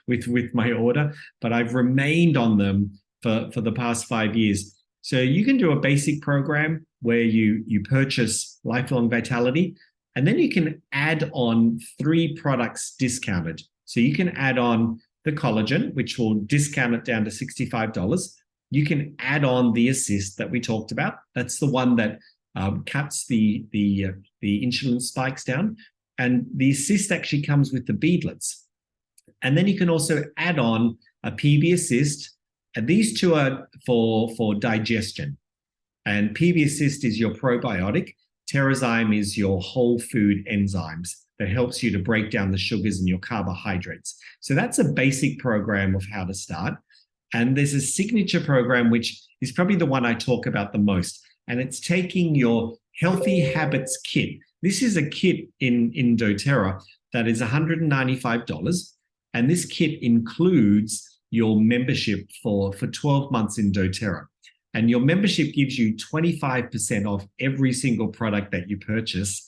with my order, but I've remained on them for the past 5 years. So you can do a basic program where you purchase lifelong vitality, and then you can add on 3 products discounted. So you can add on the collagen, which will discount it down to $65. You can add on the assist that we talked about. That's the one that cuts the insulin spikes down. And the assist actually comes with the beadlets. And then you can also add on a PB assist. And these two are for digestion. And PB assist is your probiotic. Terrazyme is your whole food enzymes that helps you to break down the sugars and your carbohydrates. So that's a basic program of how to start. And there's a signature program, which is probably the one I talk about the most. And it's taking your Healthy Habits Kit. This is a kit in doTERRA that is $195. And this kit includes your membership for 12 months in doTERRA. And your membership gives you 25% off every single product that you purchase.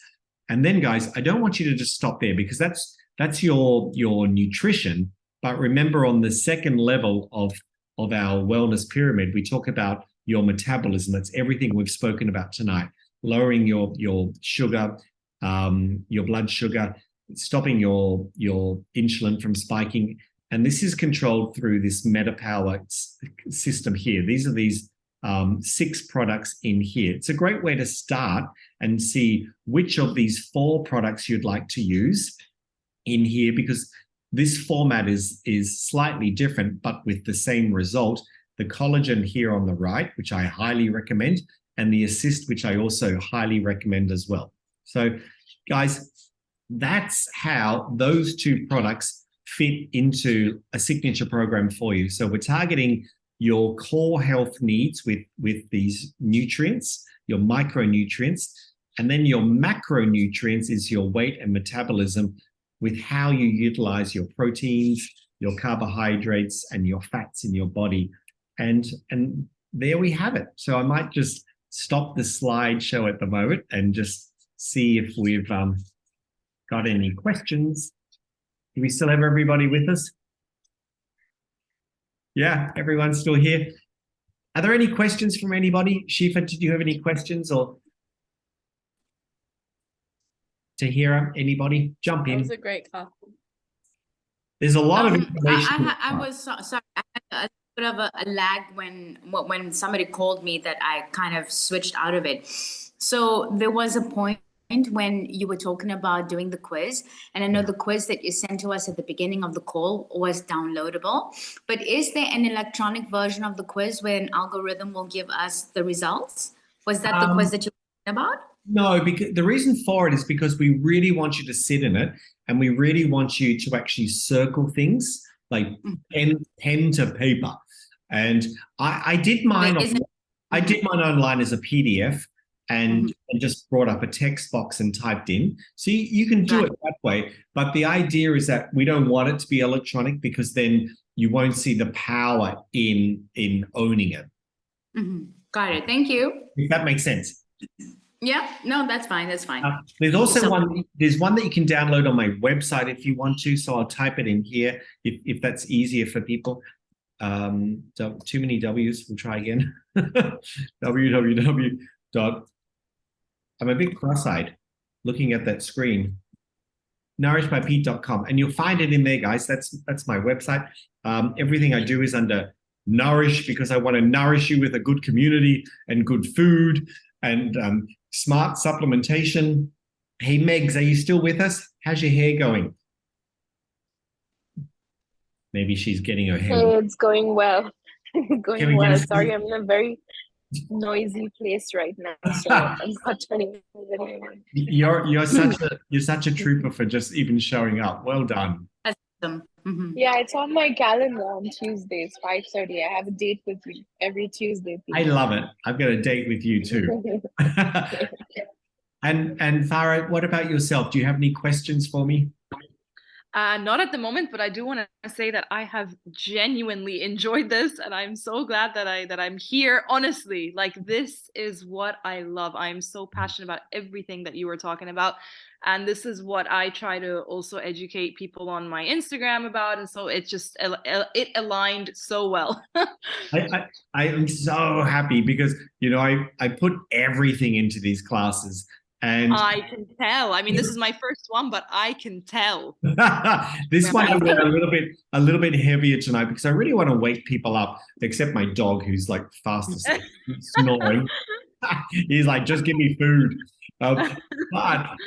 And then, guys, I don't want you to just stop there, because that's your nutrition. But remember, on the second level of our wellness pyramid, we talk about your metabolism. That's everything we've spoken about tonight. Lowering your sugar, your blood sugar, stopping your insulin from spiking. And this is controlled through this MetaPWR system here. These are these 6 products in here. It's a great way to start and see which of these 4 products you'd like to use in here, because this format is slightly different, but with the same result. The collagen here on the right, which I highly recommend, and the assist, which I also highly recommend as well. So guys, that's how those 2 products fit into a signature program for you. So we're targeting your core health needs with these nutrients, your micronutrients, and then your macronutrients is your weight and metabolism, with how you utilize your proteins, your carbohydrates, and your fats in your body. And there we have it. So I might just stop the slideshow at the moment and just see if we've got any questions. Do we still have everybody with us? Yeah, everyone's still here. Are there any questions from anybody? Shifa, did you have any questions? Or Tahira, anybody? Jump That in. was a great class. There's a lot of information. I was sorry. I had a bit of a lag when somebody called me that I kind of switched out of it. So there was a point when you were talking about doing the quiz, and I know the quiz that you sent to us at the beginning of the call was downloadable. But is there an electronic version of the quiz where an algorithm will give us the results? Was that the quiz that you were talking about? No, because the reason for it is because we really want you to sit in it, and we really want you to actually circle things like pen to paper. And I did mine. I did mine online as a PDF, and just brought up a text box and typed in. So you can do it that way. But the idea is that we don't want it to be electronic, because then you won't see the power in owning it. Got it. Thank you. If that makes sense. Yeah, no, that's fine. That's fine. There's also there's one that you can download on my website if you want to. So I'll type it in here if that's easier for people. Too many W's. We'll try again. www. I'm a bit cross-eyed looking at that screen. NourishedbyPete.com, and you'll find it in there, guys. That's my website. Everything I do is under Nourish, because I want to nourish you with a good community and good food and smart supplementation. Hey, Megs, are you still with us? How's your hair going? Maybe she's getting her hair. Hey, it's going well. Going well. Sorry, I'm in a very noisy place right now, so I'm not turning anyone. You're such a trooper for just even showing up. Well done. Yeah, it's on my calendar on Tuesdays, 5:30. I have a date with you every Tuesday. I love it. I've got a date with you too. And Farah, what about yourself? Do you have any questions for me? Not at the moment, but I do want to say that I have genuinely enjoyed this, and I'm so glad that I'm here. Honestly, like, this is what I love. I'm so passionate about everything that you were talking about, and this is what I try to also educate people on my Instagram about, and so it just it aligned so well. I am so happy because, you know, I put everything into these classes. And I can tell. I mean, this is my first one, but I can tell. This one I went a little bit heavier tonight because I really want to wake people up, except my dog, who's like fast asleep, snoring. He's like, just give me food. But Farah,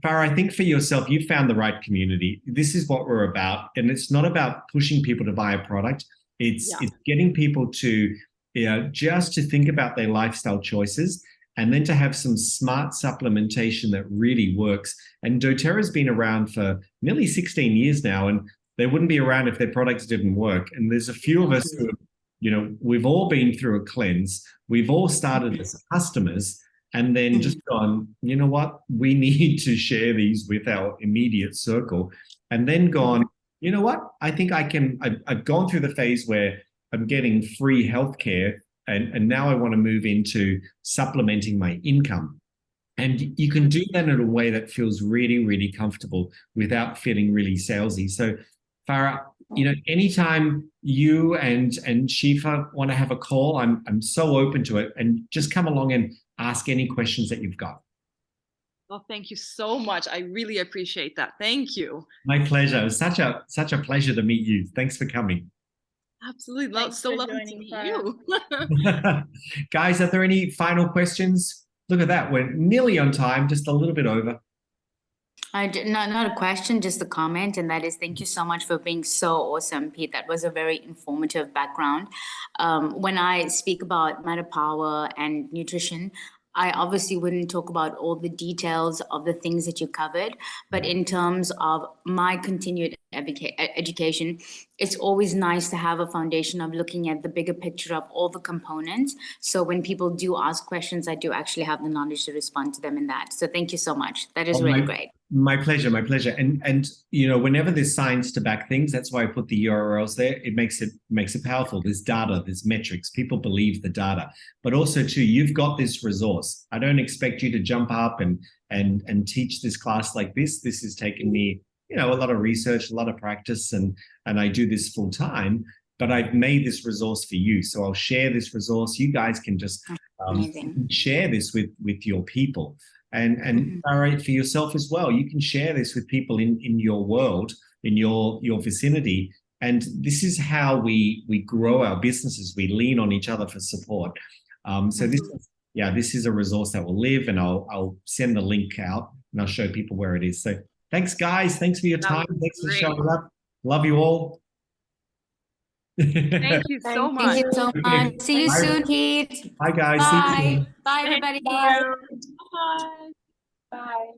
I think for yourself, you found the right community. This is what we're about, and it's not about pushing people to buy a product. It's getting people to, just to think about their lifestyle choices, and then to have some smart supplementation that really works. And doTERRA's been around for nearly 16 years now, and they wouldn't be around if their products didn't work. And there's a few of us who, we've all been through a cleanse. We've all started as customers and then just gone, you know what, we need to share these with our immediate circle. And then gone, you know what, I think I've gone through the phase where I'm getting free healthcare. And now I want to move into supplementing my income. And you can do that in a way that feels really, really comfortable without feeling really salesy. So Farah, anytime you and Shifa want to have a call, I'm so open to it. And just come along and ask any questions that you've got. Well, thank you so much. I really appreciate that. Thank you. My pleasure. It was such a pleasure to meet you. Thanks for coming. Absolutely. So lovely to meet you. Guys, are there any final questions? Look at that. We're nearly on time, just a little bit over. Not a question, just a comment, and that is, thank you so much for being so awesome, Pete. That was a very informative background. When I speak about MetaPWR and nutrition, I obviously wouldn't talk about all the details of the things that you covered, but in terms of my continued education, it's always nice to have a foundation of looking at the bigger picture of all the components. So when people do ask questions, I do actually have the knowledge to respond to them in that. So thank you so much. That is really great. My pleasure, my pleasure. And whenever there's science to back things, that's why I put the URLs there. It makes it powerful. There's data, there's metrics. People believe the data. But also too, you've got this resource. I don't expect you to jump up and teach this class like this. This has taken me, a lot of research, a lot of practice, and I do this full time. But I've made this resource for you. So I'll share this resource. You guys can just share this with your people. And Farah, for yourself as well, you can share this with people in your world, in your vicinity. And this is how we grow our businesses. We lean on each other for support. So this is a resource that will live, and I'll send the link out and I'll show people where it is. So thanks, guys. Thanks for your time. Thanks for showing up. Love you all. Thank you so much. Thank you so much. See you soon, Pete. Bye, guys. Bye. See you soon. Bye, everybody. Bye. Bye. Bye.